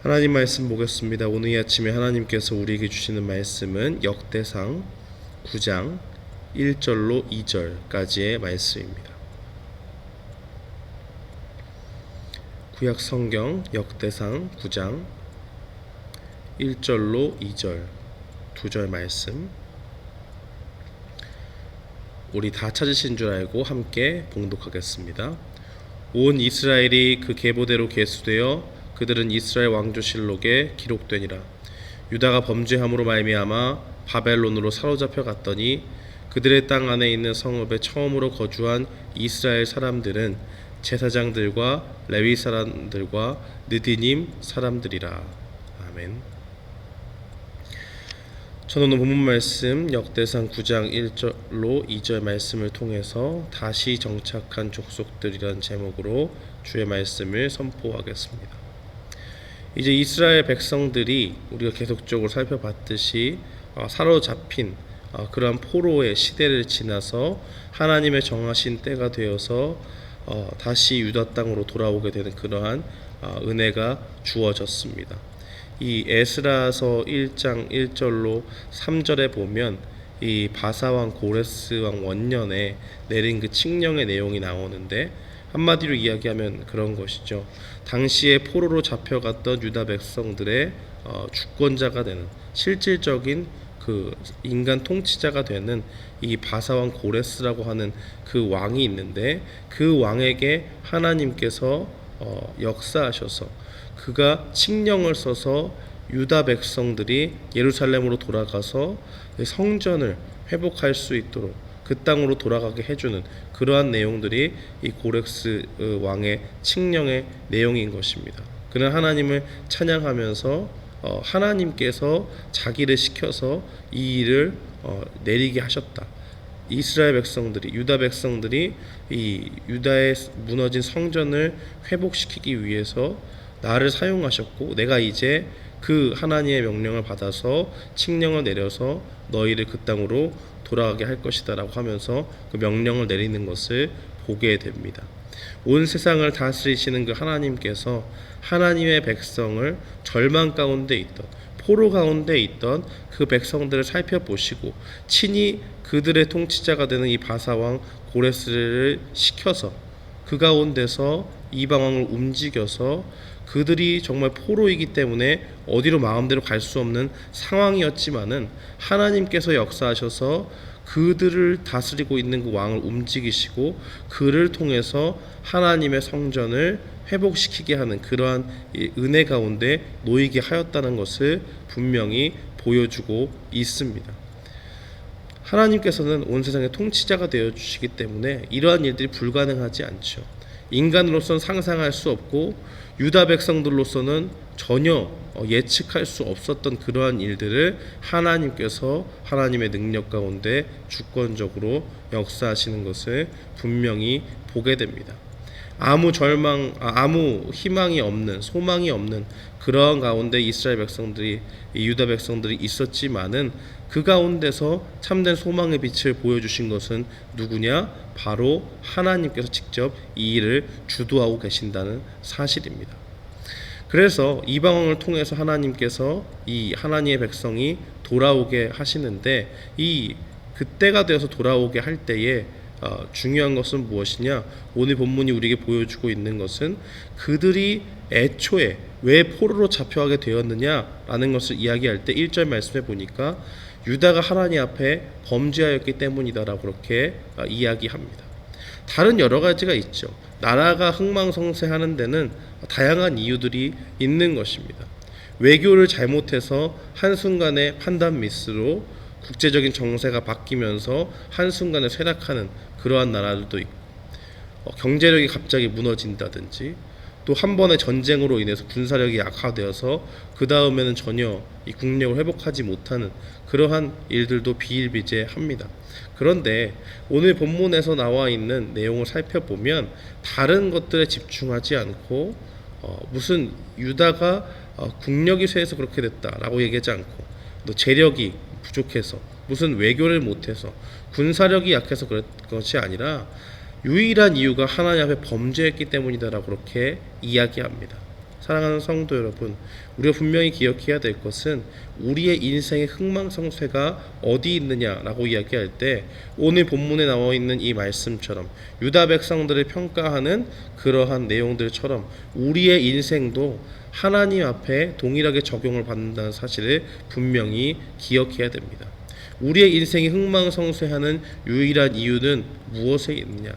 하나님 말씀 보겠습니다. 오늘 이 아침에 하나님께서 우리에게 주시는 말씀은 역대상 9장 1절로 2절까지의 말씀입니다. 구약 성경 역대상 9장 1절로 2절 두 절 말씀, 우리 다 찾으신 줄 알고 함께 봉독하겠습니다. 온 이스라엘이 그 계보대로 계수되어 그들은 이스라엘 왕조실록에 기록되니라. 유다가 범죄함으로 말미암아 바벨론으로 사로잡혀 갔더니 그들의 땅 안에 있는 성읍에 처음으로 거주한 이스라엘 사람들은 제사장들과 레위 사람들과 느디님 사람들이라. 아멘. 저는 오늘 본문 말씀 역대상 9장 1절로 2절 말씀을 통해서 다시 정착한 족속들이라는 제목으로 주의 말씀을 선포하겠습니다. 이제 이스라엘 백성들이 우리가 계속적으로 살펴봤듯이 사로잡힌 그러한 포로의 시대를 지나서 하나님의 정하신 때가 되어서 다시 유다 땅으로 돌아오게 되는 그러한 은혜가 주어졌습니다. 이 에스라서 1장 1절로 3절에 보면 이 바사왕 고레스 왕 원년에 내린 그 칙령의 내용이 나오는데, 한마디로 이야기하면 그런 것이죠. 당시에 포로로 잡혀갔던 유다 백성들의 주권자가 되는, 실질적인 그 인간 통치자가 되는 이 바사왕 고레스라고 하는 그 왕이 있는데, 그 왕에게 하나님께서 역사하셔서 그가 칙령을 써서 유다 백성들이 예루살렘으로 돌아가서 성전을 회복할 수 있도록 그 땅으로 돌아가게 해주는 그러한 내용들이 이 고렉스 왕의 칙령의 내용인 것입니다. 그는 하나님을 찬양하면서 하나님께서 자기를 시켜서 이 일을 내리게 하셨다. 이스라엘 백성들이, 유다 백성들이 이 유다의 무너진 성전을 회복시키기 위해서 나를 사용하셨고, 내가 이제 그 하나님의 명령을 받아서 칙령을 내려서 너희를 그 땅으로 돌아가게 할 것이다 라고 하면서 그 명령을 내리는 것을 보게 됩니다. 온 세상을 다스리시는 그 하나님께서 하나님의 백성을 절망 가운데 있던, 포로 가운데 있던 그 백성들을 살펴보시고 친히 그들의 통치자가 되는 이 바사왕 고레스를 시켜서 그 가운데서 이방왕을 움직여서 그들이 정말 포로이기 때문에 어디로 마음대로 갈 수 없는 상황이었지만은 하나님께서 역사하셔서 그들을 다스리고 있는 그 왕을 움직이시고 그를 통해서 하나님의 성전을 회복시키게 하는 그러한 은혜 가운데 놓이게 하였다는 것을 분명히 보여주고 있습니다. 하나님께서는 온 세상의 통치자가 되어주시기 때문에 이러한 일들이 불가능하지 않죠. 인간으로서는 상상할 수 없고 유다 백성들로서는 전혀 예측할 수 없었던 그러한 일들을 하나님께서 하나님의 능력 가운데 주권적으로 역사하시는 것을 분명히 보게 됩니다. 아무 희망이 없는, 소망이 없는 그러한 가운데 이스라엘 백성들이, 유다 백성들이 있었지만은 그 가운데서 참된 소망의 빛을 보여주신 것은 누구냐? 바로 하나님께서 직접 이 일을 주도하고 계신다는 사실입니다. 그래서 이방왕을 통해서 하나님께서 이 하나님의 백성이 돌아오게 하시는데, 이 그때가 되어서 돌아오게 할 때에 중요한 것은 무엇이냐? 오늘 본문이 우리에게 보여주고 있는 것은 그들이 애초에 왜 포로로 잡혀가게 되었느냐라는 것을 이야기할 때 1절 말씀해 보니까 유다가 하나님 앞에 범죄하였기 때문이다라고 그렇게 이야기합니다. 다른 여러 가지가 있죠. 나라가 흥망성쇠하는 데는 다양한 이유들이 있는 것입니다. 외교를 잘못해서 한순간에 판단 미스로 국제적인 정세가 바뀌면서 한순간에 쇠락하는 그러한 나라들도 있고, 경제력이 갑자기 무너진다든지, 또 한 번의 전쟁으로 인해서 군사력이 약화되어서 그 다음에는 전혀 이 국력을 회복하지 못하는 그러한 일들도 비일비재합니다. 그런데 오늘 본문에서 나와 있는 내용을 살펴보면 다른 것들에 집중하지 않고 무슨 유다가 국력이 쇠해서 그렇게 됐다라고 얘기하지 않고, 또 재력이 부족해서, 무슨 외교를 못해서, 군사력이 약해서 그런 것이 아니라 유일한 이유가 하나님 앞에 범죄했기 때문이다라고 그렇게 이야기합니다. 사랑하는 성도 여러분, 우리가 분명히 기억해야 될 것은 우리의 인생의 흥망성쇠가 어디 있느냐라고 이야기할 때 오늘 본문에 나와 있는 이 말씀처럼 유다 백성들을 평가하는 그러한 내용들처럼 우리의 인생도 하나님 앞에 동일하게 적용을 받는다는 사실을 분명히 기억해야 됩니다. 우리의 인생이 흥망성쇠하는 유일한 이유는 무엇에 있느냐?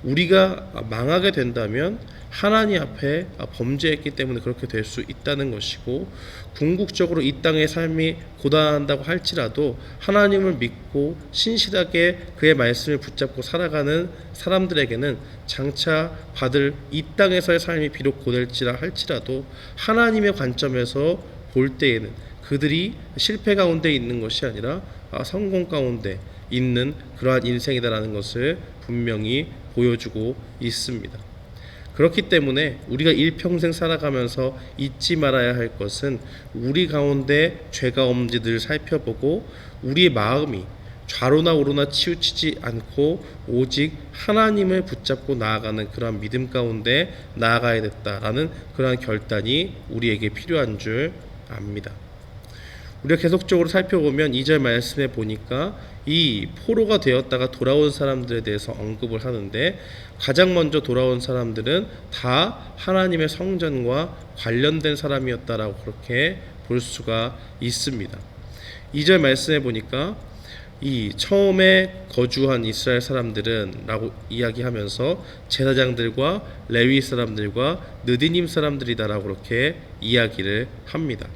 우리가 망하게 된다면 하나님 앞에 범죄했기 때문에 그렇게 될 수 있다는 것이고, 궁극적으로 이 땅의 삶이 고단하다고 할지라도 하나님을 믿고 신실하게 그의 말씀을 붙잡고 살아가는 사람들에게는 장차 받을 이 땅에서의 삶이 비록 고될지라 할지라도 하나님의 관점에서 볼 때에는 그들이 실패 가운데 있는 것이 아니라 성공 가운데 있는 그러한 인생이다라는 것을 분명히 보여주고 있습니다. 그렇기 때문에 우리가 일평생 살아가면서 잊지 말아야 할 것은 우리 가운데 죄가 없는지 늘 살펴보고 우리의 마음이 좌로나 우로나 치우치지 않고 오직 하나님을 붙잡고 나아가는 그러한 믿음 가운데 나아가야 됐다라는 그러한 결단이 우리에게 필요한 줄 압니다. 우리가 계속적으로 살펴보면 2절 말씀에 보니까 이 포로가 되었다가 돌아온 사람들에 대해서 언급을 하는데, 가장 먼저 돌아온 사람들은 다 하나님의 성전과 관련된 사람이었다라고 그렇게 볼 수가 있습니다. 2절 말씀에 보니까 이 처음에 거주한 이스라엘 사람들은 라고 이야기하면서 제사장들과 레위 사람들과 느디님 사람들이다라고 그렇게 이야기를 합니다.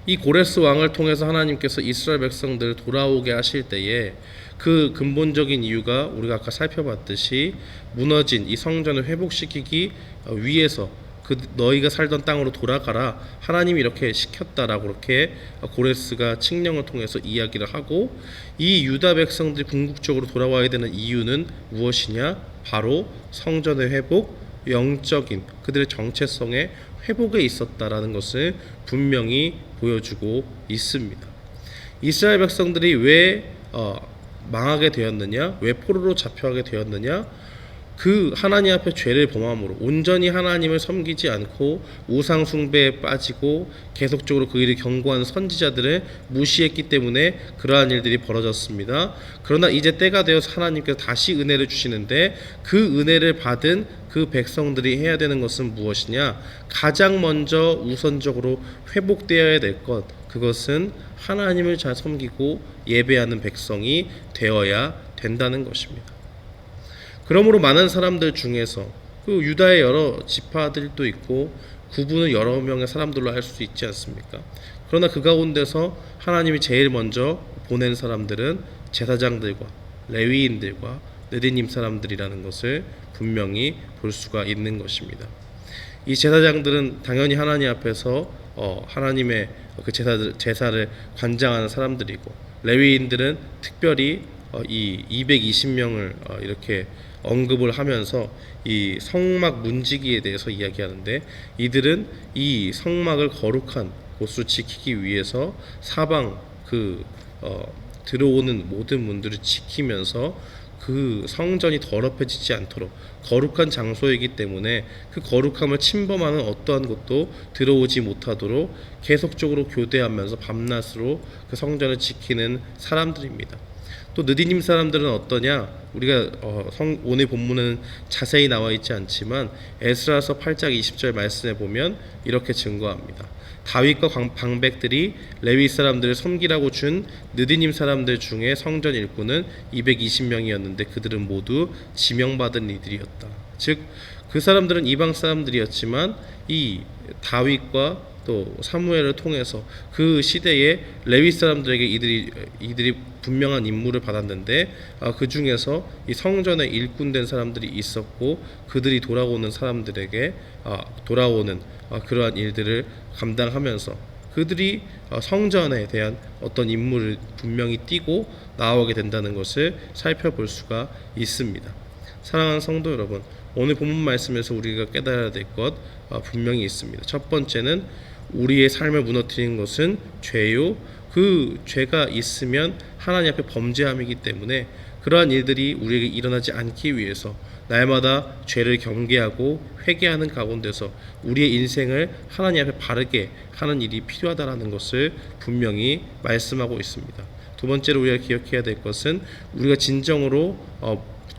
이 고레스 왕을 통해서 하나님께서 이스라엘 백성들을 돌아오게 하실 때에 그 근본적인 이유가 우리가 아까 살펴봤듯이 무너진 이 성전을 회복시키기 위해서 너희가 살던 땅으로 돌아가라, 하나님이 이렇게 시켰다라고 그렇게 고레스가 칙령을 통해서 이야기를 하고, 이 유다 백성들이 궁극적으로 돌아와야 되는 이유는 무엇이냐? 바로 성전의 회복, 영적인 그들의 정체성의 회복에 있었다라는 것을 분명히 보여주고 있습니다. 이스라엘 백성들이 왜 망하게 되었느냐? 왜 포로로 잡혀가게 되었느냐? 그 하나님 앞에 죄를 범함으로 온전히 하나님을 섬기지 않고 우상 숭배에 빠지고 계속적으로 그 일을 경고하는 선지자들을 무시했기 때문에 그러한 일들이 벌어졌습니다. 그러나 이제 때가 되어서 하나님께서 다시 은혜를 주시는데, 그 은혜를 받은 그 백성들이 해야 되는 것은 무엇이냐? 가장 먼저 우선적으로 회복되어야 될 것, 그것은 하나님을 잘 섬기고 예배하는 백성이 되어야 된다는 것입니다. 그러므로 많은 사람들 중에서 그 유다의 여러 지파들도 있고 구분을 여러 명의 사람들로 할 수 있지 않습니까? 그러나 그 가운데서 하나님이 제일 먼저 보낸 사람들은 제사장들과 레위인들과 느디님 사람들이라는 것을 분명히 볼 수가 있는 것입니다. 이 제사장들은 당연히 하나님 앞에서 하나님의 그 제사를 관장하는 사람들이고, 레위인들은 특별히 이 220명을 이렇게 언급을 하면서 이 성막 문지기에 대해서 이야기하는데, 이들은 이 성막을 거룩한 곳으로 지키기 위해서 사방 들어오는 모든 문들을 지키면서 그 성전이 더럽혀지지 않도록 거룩한 장소이기 때문에 그 거룩함을 침범하는 어떠한 것도 들어오지 못하도록 계속적으로 교대하면서 밤낮으로 그 성전을 지키는 사람들입니다. 또 느디님 사람들은 어떠냐? 우리가 오늘 본문은 자세히 나와 있지 않지만 에스라서 8장 20절 말씀에 보면 이렇게 증거합니다. 다윗과 방백들이 레위 사람들을 섬기라고 준 느디님 사람들 중에 성전 일꾼은 220명이었는데 그들은 모두 지명받은 이들이었다. 즉 그 사람들은 이방 사람들이었지만 이 다윗과 또 사무엘을 통해서 그 시대에 레위 사람들에게 이들이 분명한 임무를 받았는데, 그 중에서 이 성전에 일꾼된 사람들이 있었고 그들이 돌아오는 사람들에게 돌아오는 그러한 일들을 감당하면서 그들이 성전에 대한 어떤 임무를 분명히 띠고 나오게 된다는 것을 살펴볼 수가 있습니다. 사랑하는 성도 여러분, 오늘 본문 말씀에서 우리가 깨달아야 될 것 분명히 있습니다. 첫 번째는 우리의 삶을 무너뜨리는 것은 죄요, 그 죄가 있으면 하나님 앞에 범죄함이기 때문에 그러한 일들이 우리에게 일어나지 않기 위해서 날마다 죄를 경계하고 회개하는 가운데서 우리의 인생을 하나님 앞에 바르게 하는 일이 필요하다라는 것을 분명히 말씀하고 있습니다. 두 번째로 우리가 기억해야 될 것은 우리가 진정으로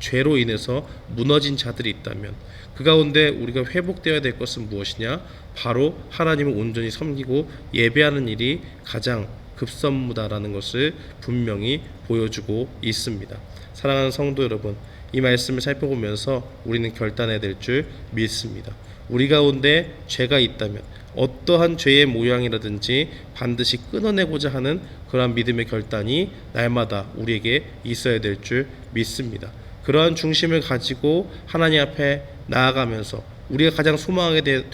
죄로 인해서 무너진 자들이 있다면 그 가운데 우리가 회복되어야 될 것은 무엇이냐? 바로 하나님을 온전히 섬기고 예배하는 일이 가장 급선무다라는 것을 분명히 보여주고 있습니다. 사랑하는 성도 여러분, 이 말씀을 살펴보면서 우리는 결단해야 될 줄 믿습니다. 우리 가운데 죄가 있다면 어떠한 죄의 모양이라든지 반드시 끊어내고자 하는 그러한 믿음의 결단이 날마다 우리에게 있어야 될 줄 믿습니다. 그러한 중심을 가지고 하나님 앞에 나아가면서 우리가 가장 소망하게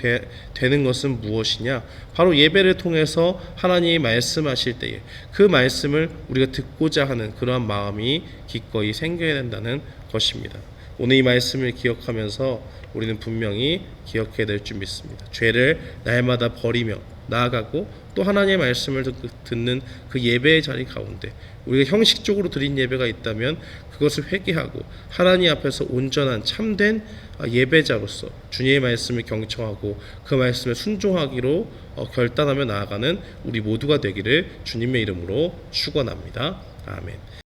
되는 것은 무엇이냐? 바로 예배를 통해서 하나님이 말씀하실 때에 그 말씀을 우리가 듣고자 하는 그러한 마음이 기꺼이 생겨야 된다는 것입니다. 오늘 이 말씀을 기억하면서 우리는 분명히 기억해야 될 줄 믿습니다. 죄를 날마다 버리며 나아가고 또 하나님의 말씀을 듣는 그 예배의 자리 가운데 우리가 형식적으로 드린 예배가 있다면 그것을 회개하고 하나님 앞에서 온전한 참된 예배자로서 주님의 말씀을 경청하고 그 말씀에 순종하기로 결단하며 나아가는 우리 모두가 되기를 주님의 이름으로 축원합니다. 아멘.